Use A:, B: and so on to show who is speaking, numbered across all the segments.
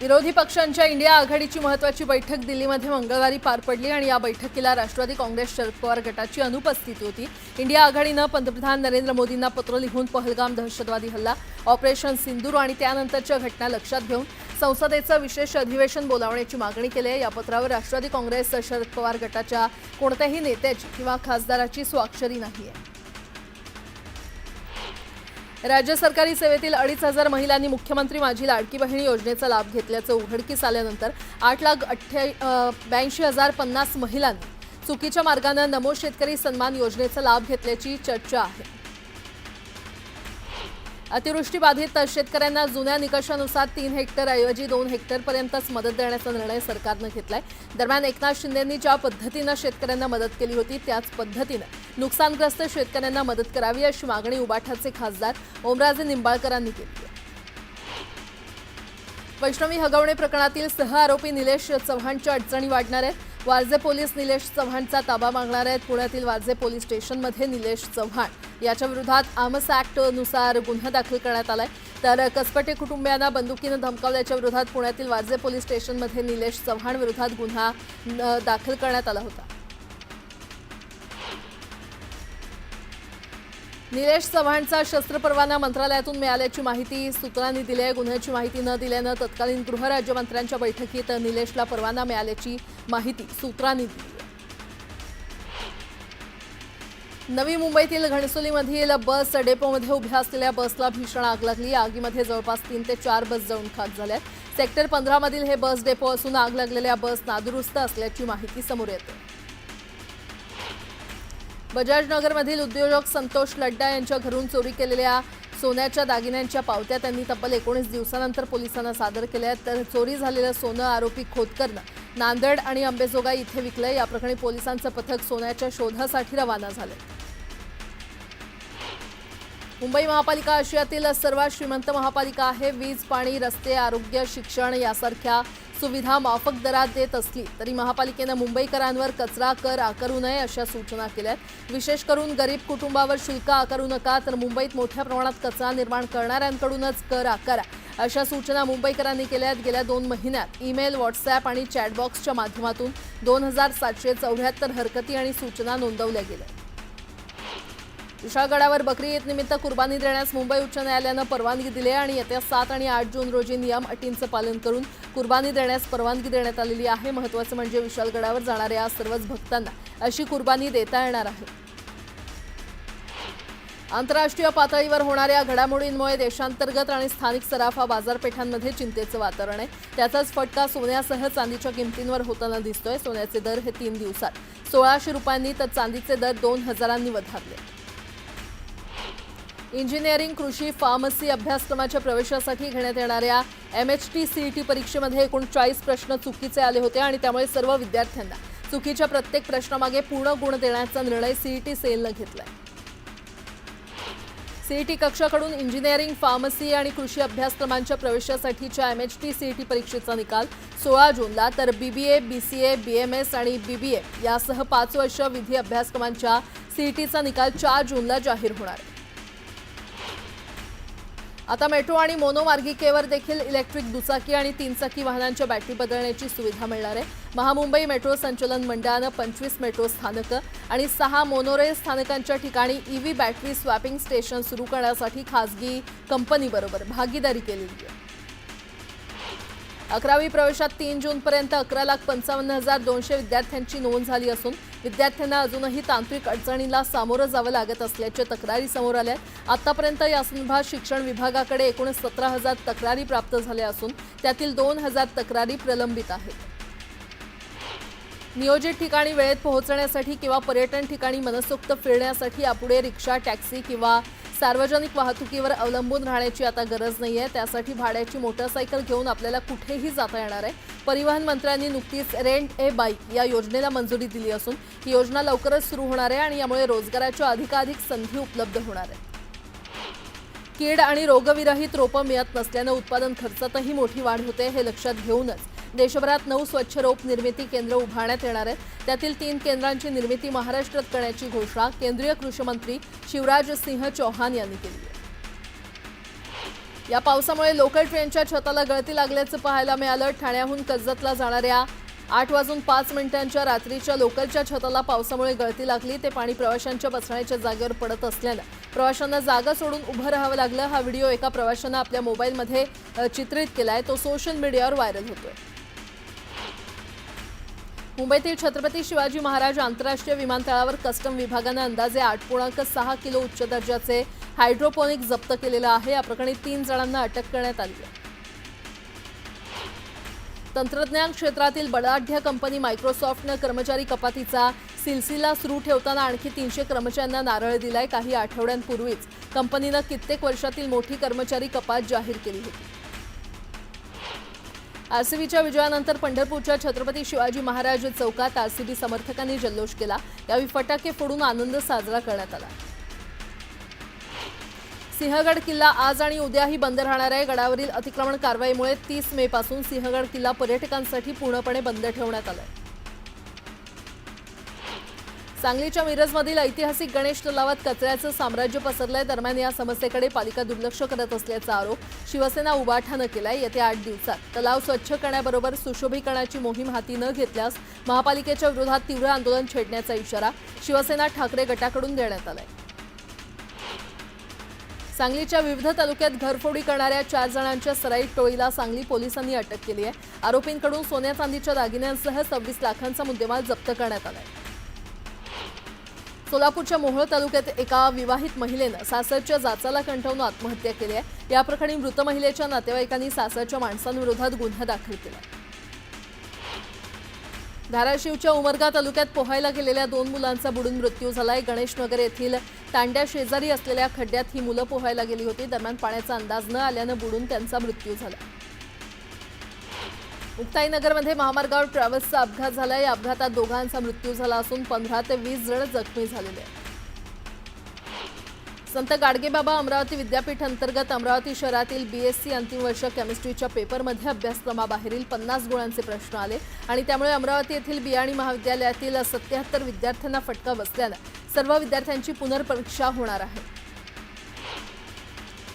A: विरोधी पक्षांच्या इंडिया आघाडीची महत्त्वाची बैठक दिल्लीमध्ये मंगळवारी पार पडली आणि या बैठकीला राष्ट्रवादी काँग्रेस शरद पवार गटाची अनुपस्थिती होती। इंडिया आघाडीनं पंतप्रधान नरेंद्र मोदींना पत्र लिहून पहलगाम दहशतवादी हल्ला, ऑपरेशन सिंदूर आणि त्यानंतरच्या घटना लक्षात घेऊन संसदेचं विशेष अधिवेशन बोलावण्याची मागणी केली आहे। या पत्रावर राष्ट्रवादी काँग्रेस शरद पवार गटाच्या कोणत्याही नेत्याची किंवा खासदाराची स्वाक्षरी नाहीये। राज्य सरकारी सेवेतील 2,500 महिलांनी मुख्यमंत्री माझी लाडकी बहीण योजनेचा लाभ घेतल्याचं उघडकीस आल्यानंतर 8,82,050 महिलांनी चुकीच्या मार्गाने नमो शेतकरी सन्मान योजनेचा लाभ घेतल्याची चर्चा आहे। अतिवृष्टीबाधित शेतकऱ्यांना जुन्या निकषानुसार 3 हेक्टर ऐवजी 2 हेक्टरपर्यंतच मदत देण्याचा निर्णय सरकारने घेतलाय। दरम्यान एकनाथ शिंदेंनी ज्या पद्धतीने शेतकऱ्यांना मदत केली होती त्याच पद्धतीने नुकसानग्रस्त शेतकऱ्यांना मदत करावी अशी मागणी उबाठाचे खासदार ओमराजे निंबाळकरांनी केली आहे। वैष्णवी हगवणे प्रकरणातील सहआरोपी निलेश चव्हाणच्या अडचणी वाढणार आहेत। वारजे पोलीस निलेश चव्हाणचा ताबा मागणार आहेत। पुण्यातील वारजे पोलीस स्टेशनमध्ये निलेश चव्हाण याच्या विरोधात आर्म्स ऍक्ट नुसार गुन्हा दाखल करण्यात आलाय। तर कसपटे कुटुंबियांना बंदुकीने धमकावल्याच्या विरोधात पुण्यातील वारजे पोलीस स्टेशनमध्ये निलेश चव्हाण विरोधात गुन्हा दाखल करण्यात आला होता। निलेश चव्हाणचा शस्त्र परवाना मंत्रालयातून मिळाल्याची माहिती सूत्रांनी दिली आहे। गुन्ह्याची माहिती न दिल्यानं तत्कालीन गृहराज्यमंत्र्यांच्या बैठकीत निलेशला परवाना मिळाल्याची माहिती सूत्रांनी दिली आहे। नवी मुंबईतील घणसोलीमधील बस डेपोमध्ये उभ्या असलेल्या बसला भीषण आग लागली। आगीमध्ये जवळपास 3 ते 4 बस जळून खाक झाल्या। सेक्टर 15 मधील हे बस डेपो असून आग लागलेल्या बस नादुरुस्त असल्याची माहिती समोर येते। बजाज नगरमधील उद्योजक संतोष लड्डा यांच्या घरून चोरी केलेल्या सोन्याच्या दागिन्यांच्या पावत्या त्यांनी तब्बल 19 दिवसांनंतर पोलिसांना सादर केल्या आहेत। तर चोरी झालेलं सोनं आरोपी खोतकरनं नांदेड आणि अंबेजोगाई इथे विकलंय। या प्रकरणी पोलिसांचं पथक सोन्याच्या शोधासाठी रवाना झाले। मुंबई महापालिका आशियातील सर्वात श्रीमंत महापालिका आहे। वीज, पाणी, रस्ते, आरोग्य, शिक्षण यासारख्या सुविधा माफक दरात देत असली तरी महापालिकेने मुंबईकरांवर कचरा कर आकारू नये अशा सूचना केल्यात। विशेष करून गरीब कुटुंबावर शुल्क आकारू नका, तर मुंबईत मोठ्या प्रमाणात कचरा निर्माण करणाऱ्यांकडूनच कर आकारा अशा सूचना मुंबईकरांनी केल्यात। गेल्या 2 महिन्यात ईमेल, व्हॉट्सअॅप आणि चॅटबॉक्सच्या माध्यमातून 2,774 हरकती आणि सूचना नोंदवल्या गेल्या। विशाळगडावर बकरी ईद निमित्त कुर्बानी देण्यास मुंबई उच्च न्यायालयानं परवानगी दिली आहे आणि येत्या 7 आणि 8 जून रोजी नियम अटींचं पालन करून कुर्बानी देण्यास परवानगी देण्यात आलेली आहे। महत्त्वाचं म्हणजे विशाळगडावर जाणाऱ्या सर्वच भक्तांना अशी कुर्बानी देता येणार आहे। आंतरराष्ट्रीय पातळीवर होणाऱ्या घडामोडींमुळे देशांतर्गत आणि स्थानिक सराफा बाजारपेठांमध्ये चिंतेचं वातावरण आहे। त्याचाच फटका सोन्यासह चांदीच्या किमतींवर होताना दिसतोय। सोन्याचे दर हे 3 दिवसात 1,600 रुपयांनी तर चांदीचे दर 2,000 वधारले। इंजिनिअरिंग, कृषी, फार्मसी अभ्यासक्रमाच्या प्रवेशासाठी घेण्यात येणाऱ्या MHT CET परीक्षेमध्ये 39 प्रश्न चुकीचे आले होते आणि त्यामुळे सर्व विद्यार्थ्यांना चुकीच्या प्रत्येक प्रश्नामागे पूर्ण गुण देण्याचा निर्णय CET सेलने घेतलाय। CET कक्षाकडून इंजिनिअरिंग, फार्मसी आणि कृषी अभ्यासक्रमांच्या प्रवेशासाठीच्या MHT CET परीक्षेचा निकाल 16 जूनला, तर BBA, BCA, BMS आणि BBA यासह 5 वर्ष विधी अभ्यासक्रमांच्या CETचा निकाल 4 जूनला जाहीर होणार आहे। आता मेट्रो आणि मोनोमार्गिकेवर देखील इलेक्ट्रिक दुचाकी आणि 3 चाकी वाहनांच्या बॅटरी बदलण्याची सुविधा मिळणार आहे। महामुंबई मेट्रो संचलन मंडळानं 25 मेट्रो स्थानकं आणि 6 मोनोरेल स्थानकांच्या ठिकाणी EV बॅटरी स्वॅपिंग स्टेशन सुरू करण्यासाठी खासगी कंपनीबरोबर भागीदारी केलेली आहे। 11वी प्रवेशात 3 जूनपर्यंत 11,55,200 विद्यार्थ्यांची नोंद झाली असून विद्यार्थ्यांना अजूनही तांत्रिक अडचणींना सामोरं जावं लागत असल्याच्या तक्रारी समोर आल्या। आतापर्यंत यासंदर्भात शिक्षण विभागाकडे एकूण 17,000 तक्रारी प्राप्त झाल्या असून त्यातील 2,000 तक्रारी प्रलंबित आहेत। नियोजित ठिकाणी वेळेत पोहोचण्यासाठी किंवा पर्यटन ठिकाणी मनसोक्त फिरण्यासाठी यापुढे रिक्षा, टॅक्सी किंवा सार्वजनिक वाहतुकीवर अवलंबून राहण्याची आता गरज नाहीये। त्यासाठी भाड्याची मोटरसायकल घेऊन आपल्याला कुठेही जाता येणार आहे। परिवहन मंत्र्यांनी नुकतीच रेंट ए बाईक या योजनेला मंजुरी दिली असून ही योजना लवकरच सुरू होणार आहे आणि यामुळे रोजगाराच्या अधिकाधिक संधी उपलब्ध होणार आहेत। कीड आणि रोगविरहित रोपं मिळत नसल्यानं उत्पादन खर्चातही मोठी वाढ होते। हे लक्षात घेऊनच देशभरात 9 स्वच्छ रोप निर्मिती केंद्र उभारण्यात येणार आहेत। त्यातील 3 केंद्रांची निर्मिती महाराष्ट्रात करण्याची घोषणा केंद्रीय कृषी मंत्री शिवराज सिंह चौहान यांनी केली आहे। या पावसामुळे लोकल ट्रेनच्या छताला गळती लागल्याचं पाहायला मिळालं। ठाण्याहून कर्जतला जाणाऱ्या 8:05 रात्रीच्या लोकलच्या छताला पावसामुळे गळती लागली। ते पाणी प्रवाशांच्या बसण्याच्या जागेवर पडत असल्यानं प्रवाशांना जागा सोडून उभं राहावं लागलं। हा व्हिडिओ एका प्रवाशानं आपल्या मोबाईलमध्ये चित्रित केलाय, तो सोशल मीडियावर व्हायरल होतोय। मुंबईतील छत्रपती शिवाजी महाराज आंतरराष्ट्रीय विमानतळावर कस्टम विभागानं अंदाजे 8.6 किलो उच्च दर्जाचे हायड्रोपोनिक जप्त केलेलं आहे। या प्रकरणी 3 जणांना अटक करण्यात आली आहे। तंत्रज्ञान क्षेत्रातील बलाढ्य कंपनी मायक्रोसॉफ्टनं कर्मचारी कपातीचा सिलसिला सुरू ठेवताना आणखी 300 कर्मचाऱ्यांना नारळ दिलाय। काही आठवड्यांपूर्वीच कंपनीनं कित्येक वर्षातील मोठी कर्मचारी कपात जाहीर केली होती। आरसीबीच्या विजयानंतर पंढरपूरच्या छत्रपती शिवाजी महाराज चौकात आरसीबी समर्थकांनी जल्लोष केला। यावेळी फटाके फोडून आनंद साजरा करण्यात आला। सिंहगड किल्ला आज आणि उद्याही बंद राहणार आहे। गडावरील अतिक्रमण कारवाईमुळे 30 मे पासून सिंहगड किल्ला पर्यटकांसाठी पूर्णपणे बंद ठेवण्यात आलाय। सांगलीच्या मिरजमधील ऐतिहासिक गणेश तलावात कचऱ्याचं साम्राज्य पसरलंय। दरम्यान या समस्येकडे पालिका दुर्लक्ष करत असल्याचा आरोप शिवसेना उबाठानं केलाय। येत्या 8 दिवसात तलाव स्वच्छ करण्याबरोबर सुशोभीकरणाची मोहीम हाती न घेतल्यास महापालिकेच्या विरोधात तीव्र आंदोलन छेडण्याचा इशारा शिवसेना ठाकरे गटाकडून देण्यात आलाय। सांगलीच्या विविध तालुक्यात घरफोडी करणाऱ्या 4 जणांच्या सराईत टोळीला सांगली पोलिसांनी अटक केली आहे। आरोपींकडून सोन्या चांदीच्या दागिन्यांसह 26 लाखांचा मुद्देमाल जप्त करण्यात आलाय। सोलापूरच्या मोहोळ तालुक्यात एका विवाहित महिलेनं सासरच्या जाचाला कंटाळून आत्महत्या केली आहे। या प्रकरणी मृत महिलेच्या नातेवाईकांनी सासरच्या माणसांविरोधात गुन्हा दाखल केला। धाराशिवच्या उमरगा तालुक्यात पोहायला गेलेल्या 2 मुलांचा बुडून मृत्यू झालाय। गणेशनगर येथील तांड्या शेजारी असलेल्या खड्ड्यात ही मुलं पोहायला गेली होती। दरम्यान पाण्याचा अंदाज न आल्यानं बुडून त्यांचा मृत्यू झाला। मुक्ताईनगरमध्ये महामार्गावर ट्रॅव्हल्सचा अपघात झाला। या अपघातात दोघांचा मृत्यू झाला असून 15 ते 20 जण जखमी झालेले आहेत। संत गाडगेबाबा अमरावती विद्यापीठ अंतर्गत अमरावती शहरातील बीएससी अंतिम वर्ष केमिस्ट्रीच्या पेपरमध्ये अभ्यासक्रमाबाहेरील 50 गुणांचे प्रश्न आले आणि त्यामुळे अमरावती येथील बियाणी महाविद्यालयातील 77 विद्यार्थ्यांना फटका बसल्यानं सर्व विद्यार्थ्यांची पुनर्परीक्षा होणार आहे।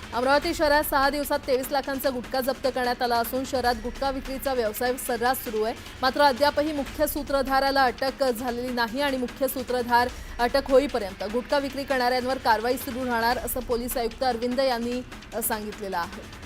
A: अमरावती शहरात 6 दिवसात 23 लाखांचा गुटखा जप्त करण्यात आला असून शहरात गुटखा विक्रीचा व्यवसाय सर्रास सुरू आहे। मात्र अद्यापही मुख्य सूत्रधाराला अटक झालेली नाही आणि मुख्य सूत्रधार अटक होईपर्यंत गुटखा विक्री करणाऱ्यांवर कारवाई सुरू राहणार असं पोलीस आयुक्त अरविंद यांनी सांगितलेलं आहे।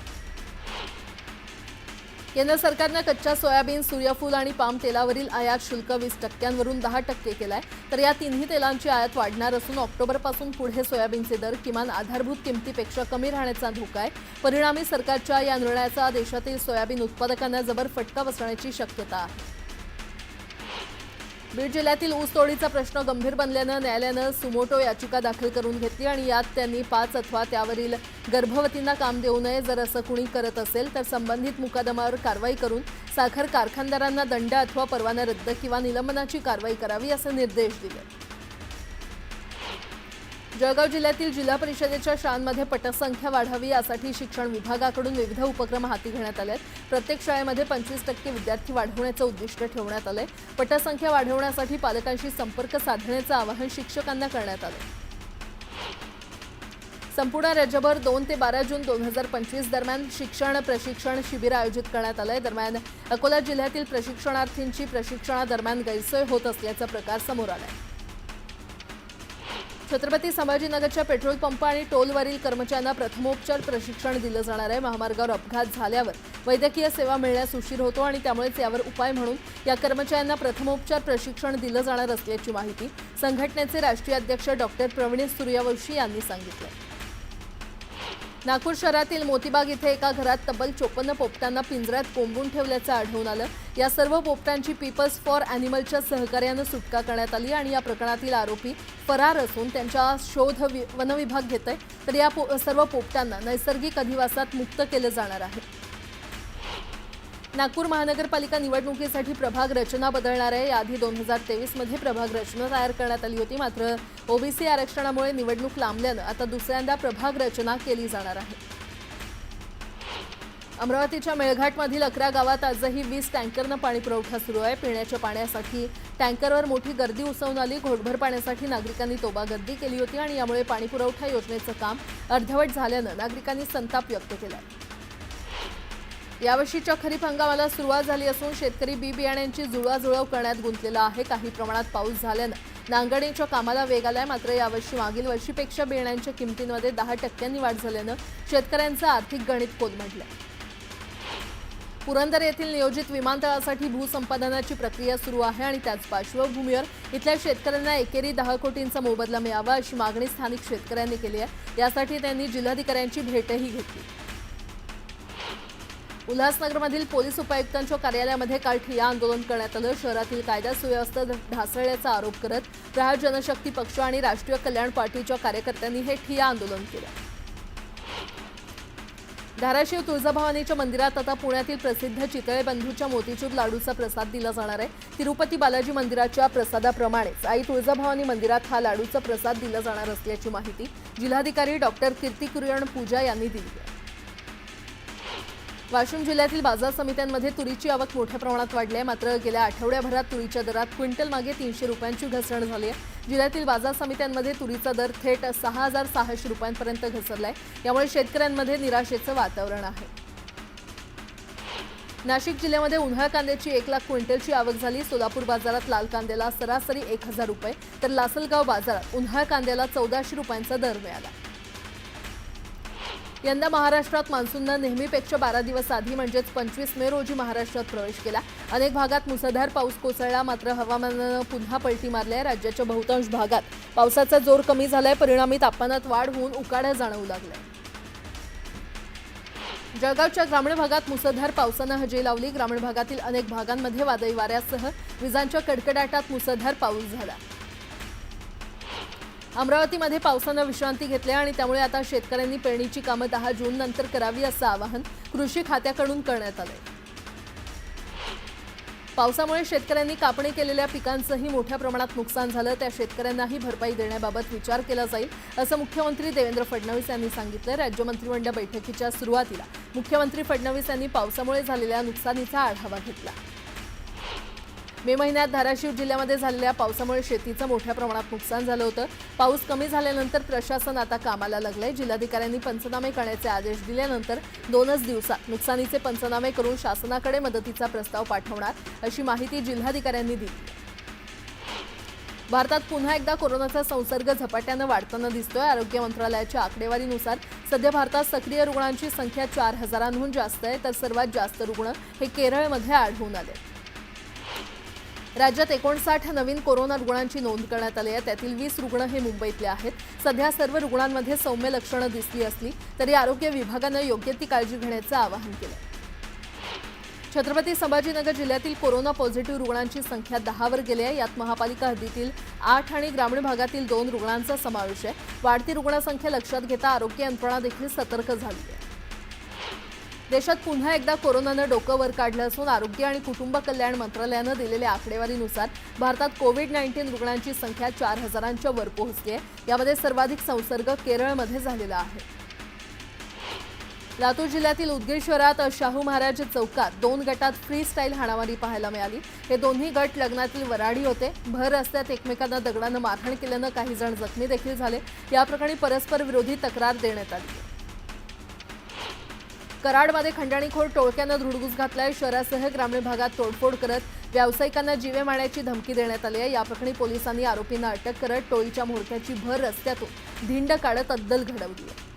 A: केंद्र सरकारनं कच्च्या सोयाबीन, सूर्यफूल आणि पाम तेलावरील आयात शुल्क 20% वरून 10% केलाय। तर या तिन्ही तेलांची आयात वाढणार असून ऑक्टोबरपासून पुढे सोयाबीनचे दर किमान आधारभूत किमतीपेक्षा कमी राहण्याचा धोका आहे। परिणामी सरकारच्या या निर्णयाचा देशातील सोयाबीन उत्पादकांना जबर फटका बसण्याची शक्यता आहे। बीड जिल्ह्यातील ऊसतोडीचा प्रश्न गंभीर बनल्यानं न्यायालयानं सुमोटो याचिका दाखल करून घेतली आणि यात त्यांनी 5 अथवा त्यावरील गर्भवतींना काम देऊ नये। जर असं कुणी करत असेल तर संबंधित मुकदमावर कारवाई करून साखर कारखानदारांना दंड अथवा परवाना रद्द किंवा निलंबनाची कारवाई करावी असे निर्देश दिले। जळगाव जिल्ह्यातील जिल्हा परिषदेच्या शाळांमध्ये पटसंख्या वाढावी यासाठी शिक्षण विभागाकडून विविध उपक्रम हाती घेण्यात आले आहेत। प्रत्येक शाळेमध्ये 25% विद्यार्थी वाढवण्याचं उद्दिष्ट ठेवण्यात आलंय। पटसंख्या वाढवण्यासाठी पालकांशी संपर्क साधण्याचं आवाहन शिक्षकांना करण्यात आलंय। संपूर्ण राज्यभर 2 ते 12 जून 2025 दरम्यान शिक्षण प्रशिक्षण शिबिर आयोजित करण्यात आलंय। दरम्यान अकोला जिल्ह्यातील प्रशिक्षणार्थींची प्रशिक्षणादरम्यान गैरसोय होत असल्याचा प्रकार समोर आलाय। छत्रपती संभाजीनगरच्या पेट्रोल पंप आणि टोलवरील कर्मचाऱ्यांना प्रथमोपचार प्रशिक्षण दिलं जाणार आहे। महामार्गावर अपघात झाल्यावर वैद्यकीय सेवा मिळण्यास उशीर होतो आणि त्यामुळेच यावर उपाय म्हणून या कर्मचाऱ्यांना प्रथमोपचार प्रशिक्षण दिलं जाणार असल्याची माहिती संघटनेचे राष्ट्रीय अध्यक्ष डॉक्टर प्रवीणेश सूर्यवंशी यांनी सांगितलं। नागपूर शहरातील मोतीबाग इथे एका घरात तब्बल 54 पोपटांना पिंजऱ्यात कोंबून ठेवल्याचं आढळून आलं। या सर्व पोपटांची पीपल्स फॉर ॲनिमलच्या सहकार्यानं सुटका करण्यात आली आणि या प्रकरणातील आरोपी फरार असून त्यांचा शोध वनविभाग घेत आहे। तर या सर्व पोपटांना नैसर्गिक अधिवासात मुक्त केलं जाणार आहे। नागपूर महानगरपालिका निवडणुकीसाठी प्रभाग रचना बदलणार आहे। याआधी 2023 मध्ये प्रभाग रचना तयार करण्यात आली होती, मात्र ओबीसी आरक्षणामुळे निवडणूक लांबल्यानं आता दुसऱ्यांदा प्रभाग रचना केली जाणार आहे। अमरावतीच्या मेळघाटमधील 11 गावात आजही 20 टँकरनं पाणी पुरवठा सुरू आहे। पिण्याच्या पाण्यासाठी टँकरवर मोठी गर्दी उसळून आली। घोटभर पाण्यासाठी नागरिकांनी तोबा गर्दी केली होती आणि यामुळे पाणी पुरवठा योजनेचं काम अर्धवट झाल्यानं नागरिकांनी संताप व्यक्त केला। यावर्षीच्या खरीप हंगामाला सुरुवात झाली असून शेतकरी बी बियाण्यांची जुळवाजुळव करण्यात गुंतलेला आहे। काही प्रमाणात पाऊस झाल्यानं नांगरणीच्या कामाला वेग आलाय। मात्र यावर्षी मागील वर्षीपेक्षा बियाण्यांच्या किमतींमध्ये 10% वाढ झाल्यानं शेतकऱ्यांचं आर्थिक गणित कोलमडलंय। पुरंदर येथील नियोजित विमानतळासाठी भूसंपादनाची प्रक्रिया सुरू आहे आणि त्याच पार्श्वभूमीवर इथल्या शेतकऱ्यांना एकेरी 10 कोटींचा मोबदला मिळावा अशी मागणी स्थानिक शेतकऱ्यांनी केली आहे। यासाठी त्यांनी जिल्हाधिकाऱ्यांची भेटही घेतली। उल्हासनगरमधील पोलीस उपायुक्तांच्या कार्यालयामध्ये काल ठिय्या आंदोलन करण्यात आलं। शहरातील कायदा सुव्यवस्था ढासळल्याचा आरोप करत प्रहार जनशक्ती पक्ष आणि राष्ट्रीय कल्याण पार्टीच्या कार्यकर्त्यांनी हे ठिय्या आंदोलन केलं। धाराशिव तुळजाभवानीच्या मंदिरात आता पुण्यातील प्रसिद्ध चितळे बंधूच्या मोतीचूर लाडूचा प्रसाद दिला जाणार आहे। तिरुपती बालाजी मंदिराच्या प्रसादाप्रमाणेच आई तुळजाभवानी मंदिरात हा लाडूचा प्रसाद दिला जाणार असल्याची माहिती जिल्हाधिकारी डॉक्टर कीर्ती कुरियन पूजा यांनी दिली आहे। वाशिम जिल्ह्यातील बाजार समित्यांमध्ये तुरीची आवक मोठ्या प्रमाणात वाढली आहे। मात्र गेल्या आठवड्याभरात तुरीच्या दरात क्विंटल मागे 300 रुपयांची घसरण झाली आहे। जिल्ह्यातील बाजार समित्यांमध्ये तुरीचा दर थेट 6,600 रुपयांपर्यंत घसरलाय। यामुळे शेतकऱ्यांमध्ये निराशेचं वातावरण आहे। नाशिक जिल्ह्यामध्ये उन्हाळ कांद्याची 1 लाख क्विंटलची आवक झाली। सोलापूर बाजारात लाल कांद्याला सरासरी 1000 रुपये तर लासलगाव बाजारात उन्हाळ कांद्याला 1400 रुपयांचा दर मिळाला। यंदा महाराष्ट्रात मान्सूननं नेहमीपेक्षा 12 दिवस आधी म्हणजेच 25 मे रोजी महाराष्ट्रात प्रवेश केला। अनेक भागात मुसळधार पाऊस कोसळला। मात्र हवामानानं पुन्हा पलटी मारली आहे। राज्याच्या बहुतांश भागात पावसाचा जोर कमी झालाय। परिणामी तापमानात वाढ होऊन उकाडा जाणवू लागलाय। जळगावच्या ग्रामीण भागात मुसळधार पावसानं हजेरी लावली। ग्रामीण भागातील अनेक भागांमध्ये वादळी वाऱ्यासह विजांच्या कडकडाटात मुसळधार पाऊस झाला। अमरावतीमध्ये पावसानं विश्रांती घेतली आणि त्यामुळे आता शेतकऱ्यांनी पेरणीची कामं 10 जून नंतर करावी असं आवाहन कृषी खात्याकडून करण्यात आलंय। पावसामुळे शेतकऱ्यांनी कापणी केलेल्या पिकांचंही मोठ्या प्रमाणात नुकसान झालं। त्या शेतकऱ्यांनाही भरपाई देण्याबाबत विचार केला जाईल असं मुख्यमंत्री देवेंद्र फडणवीस यांनी सांगितलं। राज्य मंत्रिमंडळ बैठकीच्या सुरुवातीला मुख्यमंत्री फडणवीस यांनी पावसामुळे झालेल्या नुकसानीचा आढावा घेतला। मे महिन्यात धाराशिव जिल्ह्यामध्ये झालेल्या पावसामुळे शेतीचं मोठ्या प्रमाणात नुकसान झालं होतं। पाऊस कमी झाल्यानंतर प्रशासन आता कामाला लागलंय। जिल्हाधिकाऱ्यांनी पंचनामे करण्याचे आदेश दिल्यानंतर 2च दिवसात नुकसानीचे पंचनामे करून शासनाकडे मदतीचा प्रस्ताव पाठवणार अशी माहिती जिल्हाधिकाऱ्यांनी दिली। भारतात पुन्हा एकदा कोरोनाचा संसर्ग झपाट्यानं वाढताना दिसतोय। आरोग्य मंत्रालयाच्या आकडेवारीनुसार सध्या भारतात सक्रिय रुग्णांची संख्या 4000हून जास्त आहे, तर सर्वात जास्त रुग्ण हे केरळमध्ये आढळून आले। राज्यात 59 नवीन कोरोना रुग्णांची नोंद करण्यात आली आहे। त्यातील 20 रुग्ण हे मुंबईतले आहेत। सध्या सर्व रुग्णांमध्ये सौम्य लक्षणं दिसली असली तरी आरोग्य विभागानं योग्य ती काळजी घेण्याचं आवाहन केलं। छत्रपती संभाजीनगर जिल्ह्यातील कोरोना पॉझिटिव्ह रुग्णांची संख्या 10 वर गेली आहे। यात महापालिका हद्दीतील 8 आणि ग्रामीण भागातील 2 रुग्णांचा समावेश आहे। वाढती रुग्णसंख्या लक्षात घेता आरोग्य यंत्रणा देखील सतर्क झाली आहे। देशात पुन्हा एकदा कोरोनानं डोकं वर काढलं असून आरोग्य आणि कुटुंब कल्याण मंत्रालयानं दिलेल्या आकडेवारीनुसार भारतात कोविड-19 रुग्णांची संख्या 4000च्या वर पोहोचली आहे। यामध्ये सर्वाधिक संसर्ग केरळमध्ये झालेला आहे। लातूर जिल्ह्यातील उदगीर शहरात शाहू महाराज चौकात 2 गटात फ्री स्टाईल हाणामारी पाहायला मिळाली। हे दोन्ही गट लग्नातील वऱ्हाडी होते। भर रस्त्यात एकमेकांना दगडानं मारहाण केल्यानं काही जण जखमी देखील झाले। या प्रकरणी परस्पर विरोधी तक्रार देण्यात आली। कराडमध्ये खंडणीखोर टोळक्यानं धुडगूस घातलाय। शहरासह ग्रामीण भागात तोडफोड करत व्यावसायिकांना जीवे मारण्याची धमकी देण्यात आली आहे। या प्रकरणी पोलिसांनी आरोपींना अटक करत टोळीच्या म्होरक्याची भर रस्त्यातून धिंड काढत अद्दल घडवली आहे।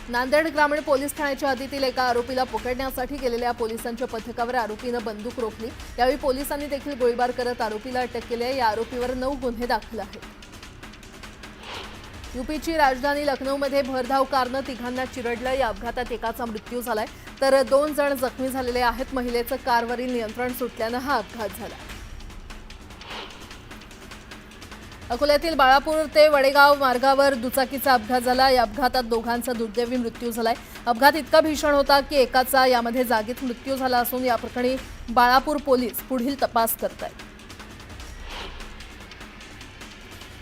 A: नांदेड ग्रामीण पोलीस ठाण्याच्या हद्दीतील एका आरोपीला पकडण्यासाठी गेलेल्या पोलिसांच्या पथकावर आरोपीनं बंदूक रोखली। यावेळी पोलिसांनी देखील गोळीबार करत आरोपीला अटक केली आहे। या आरोपीवर 9 गुन्हे दाखल आहेत। यूपीची राजधानी लखनौमध्ये भरधाव कारनं तिघांना चिरडलं। या अपघातात एकाचा मृत्यू झालाय तर 2 जण जखमी झालेले आहेत। महिलेचं कारवरील नियंत्रण सुटल्यानं हा अपघात झाला। अकोल्यातील बाळापूर ते वडेगाव मार्गावर दुचाकीचा अपघात झाला। या अपघातात दोघांचा दुर्दैवी मृत्यू झालाय। अपघात इतका भीषण होता की एकाचा यामध्ये जागीच मृत्यू झाला असून या प्रकरणी बाळापूर पोलीस पुढील तपास करतायत।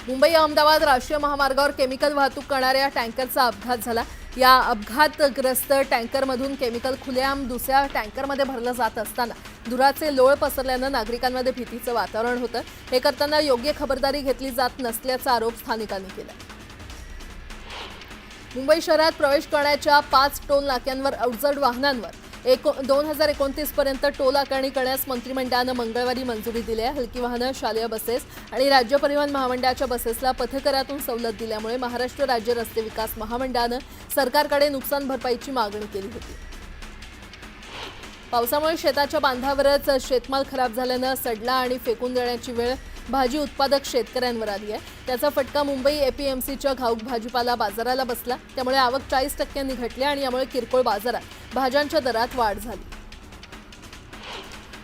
A: मुंबई अहमदाबाद राष्ट्रीय महामार्गावर केमिकल वाहतूक करणाऱ्या टँकरचा अपघात झाला। या अपघातग्रस्त टँकरमधून केमिकल खुलेआम दुसऱ्या टँकरमध्ये भरलं जात असताना धुराचे लोळ पसरल्यानं नागरिकांमध्ये भीतीचं वातावरण होतं। हे करताना योग्य खबरदारी घेतली जात नसल्याचा आरोप स्थानिकांनी केला। मुंबई शहरात प्रवेश करण्याच्या 5 टोल नाक्यांवर अवजड वाहनांवर 2029 पर्यंत टोल आकारणी करण्यास मंत्रिमंडळानं मंगळवारी मंजुरी दिली आहे। हलकी वाहनं, शालेय बसेस आणि राज्य परिवहन महामंडळाच्या बसेसला पथकरातून सवलत दिल्यामुळे महाराष्ट्र राज्य रस्ते विकास महामंडळानं सरकारकडे नुकसान भरपाईची मागणी केली होती। पावसामुळे शेताच्या बांधावरच शेतमाल खराब झाल्यानं सडला आणि फेकून देण्याची वेळ भाजी उत्पादक शेतकऱ्यांवर आली आहे। त्याचा फटका मुंबई एपीएमसीच्या घाऊक भाजीपाला बाजाराला बसला। त्यामुळे आवक 40% घटली आणि यामुळे किरकोळ बाजारात भाज्यांच्या दरात वाढ झाली।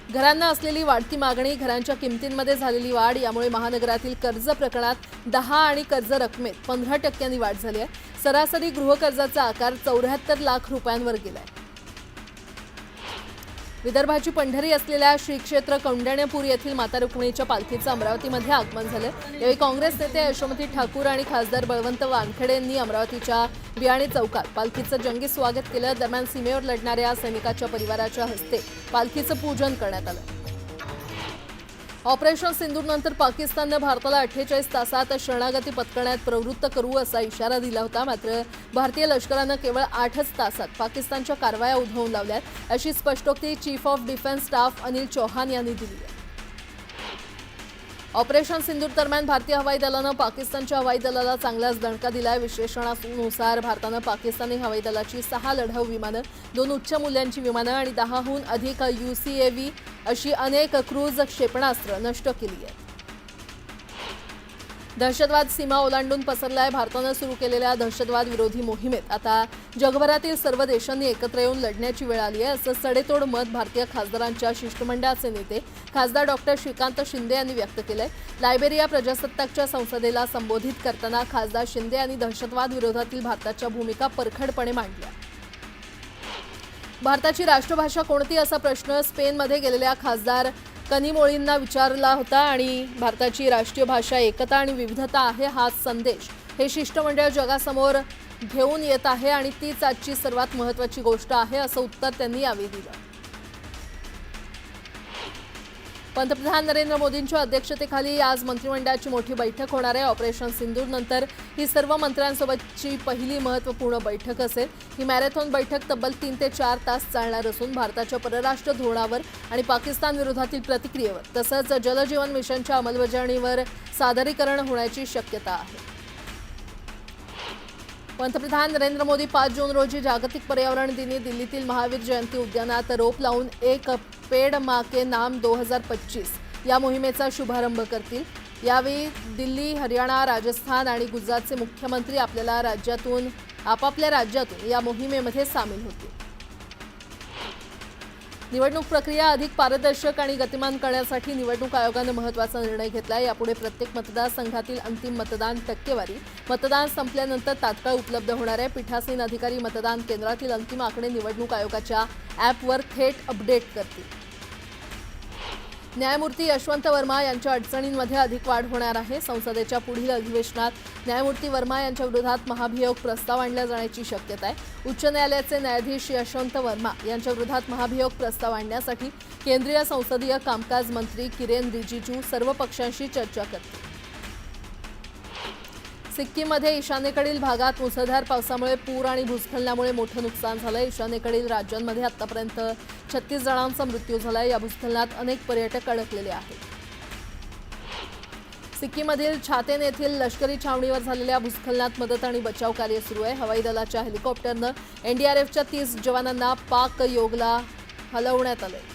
A: घरांना असलेली वाढती मागणी, घरांच्या किमतींमध्ये झालेली वाढ यामुळे महानगरातील कर्ज प्रकरणात 10 आणि कर्ज रकमेत 15% वाढ झाली आहे। सरासरी गृहकर्जाचा आकार 74 लाख रुपयांवर गेलाय। विदर्भाची पंढरी असलेल्या श्री क्षेत्र कौंडण्यपूर येथील माता रुक्मिणीच्या पालखीचं अमरावतीमध्ये आगमन झालं। यावेळी काँग्रेस नेते यशोमती ठाकूर आणि खासदार बळवंत वानखेडे यांनी अमरावतीच्या बियाणे चौकात पालखीचं जंगी स्वागत केलं। दरम्यान सीमेवर लढणाऱ्या सैनिकाच्या परिवाराच्या हस्ते पालखीचं पूजन करण्यात आलं। ऑपरेशन सिंदूरनंतर पाकिस्ताननं भारताला 48 तासात शरणागती पत्करण्यात प्रवृत्त करू असा इशारा दिला होता। मात्र भारतीय लष्करानं केवळ 8च तासात पाकिस्तानच्या कारवाया उधळून लावल्यात, अशी स्पष्टोक्ती chief of defence staff Anil Chauhan यांनी दिली आहे। ऑपरेशन सिंदूर दरम्यान भारतीय हवाई दलानं पाकिस्तानच्या हवाई दलाला चांगलाच दणका दिलाय। विश्लेषणानुसार भारतानं पाकिस्तानी हवाई दलाची 6 लढाऊ विमानं, 2 उच्च मूल्यांची विमानं आणि 10हून अधिक UCAV अशी अनेक क्रूझ क्षेपणास्त्र नष्ट केली आहेत। दहशतवाद सीमा ओलांडून पसरलाय। भारतानं सुरू केलेल्या दहशतवाद विरोधी मोहिमेत आता जगभरातील सर्व देशांनी एकत्र येऊन लढण्याची वेळ आली आहे, असं सडेतोड मत भारतीय खासदारांच्या शिष्टमंडळाचे नेते खासदार डॉक्टर श्रीकांत शिंदे यांनी व्यक्त केलंय। लायबेरिया प्रजासत्ताकच्या संसदेला संबोधित करताना खासदार शिंदे यांनी दहशतवाद विरोधातील भारताच्या भूमिका परखडपणे मांडल्या। भारताची राष्ट्रभाषा कोणती असा प्रश्न स्पेनमध्ये गेलेल्या खासदार कनिमोळींना विचारला होता आणि भारताची राष्ट्रीय भाषा एकता आणि विविधता आहे हा संदेश हे शिष्टमंडळ जगासमोर घेऊन येत आहे आणि तीच आजची सर्वात महत्त्वाची गोष्ट आहे, असं उत्तर त्यांनी यावेळी दिलं। पंतप्रधान नरेंद्र मोदींच्या अध्यक्षतेखाली आज मंत्रिमंडळाची मोठी बैठक होणार आहे। ऑपरेशन सिंदूर नंतर ही सर्व मंत्र्यांसोबतची पहिली महत्त्वपूर्ण बैठक असेल। ही मॅरेथॉन बैठक तब्बल 3 ते 4 तास चालणार असून भारताच्या परराष्ट्र धोरणावर आणि पाकिस्तान विरोधातील प्रतिक्रियेवर तसंच जलजीवन मिशनच्या अंमलबजावणीवर सादरीकरण होण्याची शक्यता आहे। पंतप्रधान नरेंद्र मोदी 5 जून रोजी जागतिक पर्यावरण दिनी दिल्लीतील महावीर जयंती उद्यानात रोप लावून एक पेड़ माँ के नाम 2025 या मोहिमेचा शुभारंभ करतील। यावेळी दिल्ली, हरियाणा, राजस्थान आणि गुजरातचे मुख्यमंत्री आपापल्या राज्यातून या मोहिमेमध्ये सामील होतील। निवडणूक प्रक्रिया अधिक पारदर्शक आणि गतिमान करण्यासाठी निवडणूक आयोगानं महत्त्वाचा निर्णय घेतला आहे। यापुढे प्रत्येक मतदारसंघातील अंतिम मतदान टक्केवारी मतदान संपल्यानंतर तात्काळ उपलब्ध होणार आहे। पीठासीन अधिकारी मतदान केंद्रातील अंतिम आकडे निवडणूक आयोगाच्या ॲपवर थेट अपडेट करतील। न्यायमूर्ती यशवंत वर्मा यांच्या अडचणींमध्ये अधिक वाढ होणार आहे। संसदेच्या पुढील अधिवेशनात न्यायमूर्ती वर्मा यांच्या विरोधात महाभियोग प्रस्ताव आणला जाण्याची शक्यता आहे। उच्च न्यायालयाचे न्यायाधीश यशवंत वर्मा यांच्या विरोधात महाभियोग प्रस्ताव आणण्यासाठी केंद्रीय संसदीय कामकाज मंत्री किरेन रिजिजू सर्व पक्षांशी चर्चा करतील। सिक्कीममध्ये ईशान्येकडील भागात मुसळधार पावसामुळे पूर आणि भूस्खलनामुळे मोठं नुकसान झालं। ईशान्येकडील राज्यांमध्ये आतापर्यंत 36 जणांचा मृत्यू झाला। या भूस्खलनात अनेक पर्यटक अडकलेले आहेत। सिक्कीमधील छातेन येथील लष्करी छावणीवर झालेल्या भूस्खलनात मदत आणि बचाव कार्य सुरू आहे। हवाई दलाच्या हेलिकॉप्टरनं NDRFच्या 30 जवानांना पाक योगला हलवण्यात आले।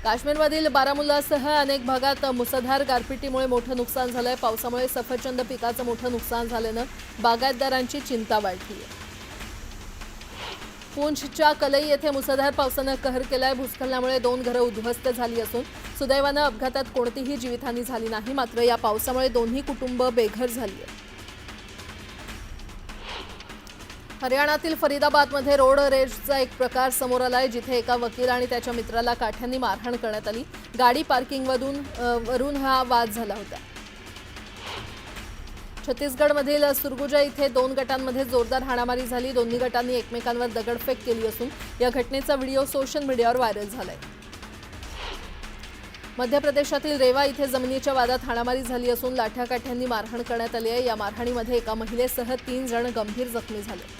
A: काश्मीरमधील बारामुल्लासह अनेक भागात मुसळधार गारपिटीमुळे मोठं नुकसान झालंय। पावसामुळे सफरचंद पिकाचं मोठं नुकसान झाल्यानं बागायतदारांची चिंता वाढली आहे। पूंछच्या कलई येथे मुसळधार पावसानं कहर केलाय। भूस्खलनामुळे 2 घरं उद्ध्वस्त झाली असून सुदैवानं अपघातात कोणतीही जीवितहानी झाली नाही। मात्र या पावसामुळे दोन्ही कुटुंब बेघर झाली आहेत। हरियाणातील फरीदाबादमध्ये रोड रेजचा एक प्रकार समोर आलाय, जिथे एका वकील आणि त्याच्या मित्राला काठ्यांनी मारहाण करण्यात आली। गाडी पार्किंगवरून हा वाद झाला होता। छत्तीसगडमधील सुरगुजा इथे 2 गटांमध्ये जोरदार हाणामारी झाली। दोन्ही गटांनी एकमेकांवर दगडफेक केली असून या घटनेचा व्हिडिओ सोशल मीडियावर व्हायरल झालाय। मध्य प्रदेशातील रेवा इथे जमिनीच्या वादात हाणामारी झाली असून लाठ्याकाठ्यांनी मारहाण करण्यात आली आहे। या मारहाणीमध्ये एका महिलेसह 3 जण गंभीर जखमी झाले।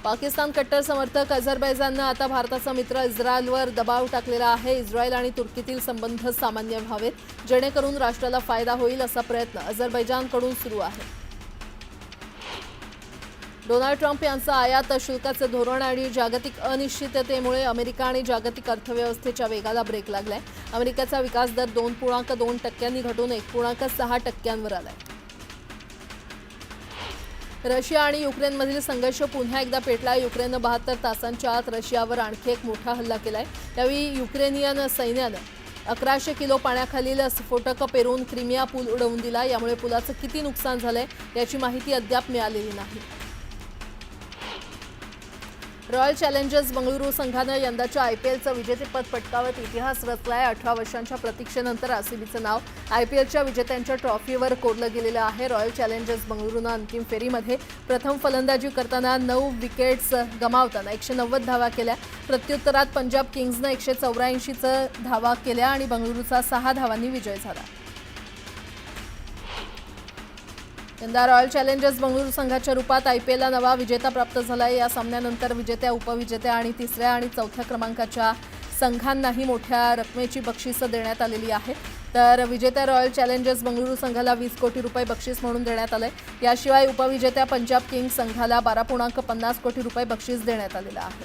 A: पाकिस्तान कट्टर समर्थक अझरबैजाननं आता भारताचा मित्र इस्रायलवर दबाव टाकलेला आहे। इस्रायल आणि तुर्कीतील संबंध सामान्य व्हावेत, जेणेकरून राष्ट्राला फायदा होईल असा प्रयत्न अझरबैजानकडून सुरू आहे। डोनाल्ड ट्रम्प यांचं आयात शुल्काचे धोरण आणि जागतिक अनिश्चिततेमुळे अमेरिका आणि जागतिक अर्थव्यवस्थेच्या वेगाला ब्रेक लागलाय। अमेरिकेचा विकास दर 2.2% घटून 1.6% आलाय। रशिया आणि युक्रेनमधील संघर्ष पुन्हा एकदा पेटला। युक्रेननं 72 तासांच्या आत रशियावर आणखी एक मोठा हल्ला केलाय। यावेळी युक्रेनियन सैन्यानं 1100 किलो पाण्याखालील स्फोटकं पेरून क्रिमिया पूल उडवून दिला। यामुळे पुलाचं किती नुकसान झालंय याची माहिती अद्याप मिळालेली नाही। रॉयल चॅलेंजर्स बंगळुरू संघानं यंदाच्या IPLचं विजेतेपद पटकावत इतिहास रचलाय। 18 वर्षांच्या प्रतीक्षेनंतर RCBचं नाव IPLच्या विजेत्यांच्या ट्रॉफीवर कोरलं गेलेलं आहे। रॉयल चॅलेंजर्स बंगळुरूनं अंतिम फेरीमध्ये प्रथम फलंदाजी करताना 9 विकेट्स गमावताना 190 धावा केल्या। प्रत्युत्तरात पंजाब किंग्सनं 184 धावा केल्या आणि बंगळुरूचा 6 धावांनी विजय झाला। यंदा रॉयल चॅलेंजर्स बंगळुरू संघाच्या रूपात IPLला नवा विजेता प्राप्त झाला आहे। या सामन्यानंतर विजेत्या, उपविजेत्या आणि 3ऱ्या आणि 4थ्या क्रमांकाच्या संघांनाही मोठ्या रकमेची बक्षिसं देण्यात आलेली आहेत। तर विजेत्या रॉयल चॅलेंजर्स बंगळुरू संघाला 20 कोटी रुपये बक्षीस म्हणून देण्यात आलंय। याशिवाय उपविजेत्या पंजाब किंग्स संघाला 12.50 कोटी रुपये बक्षीस देण्यात आलेलं आहे।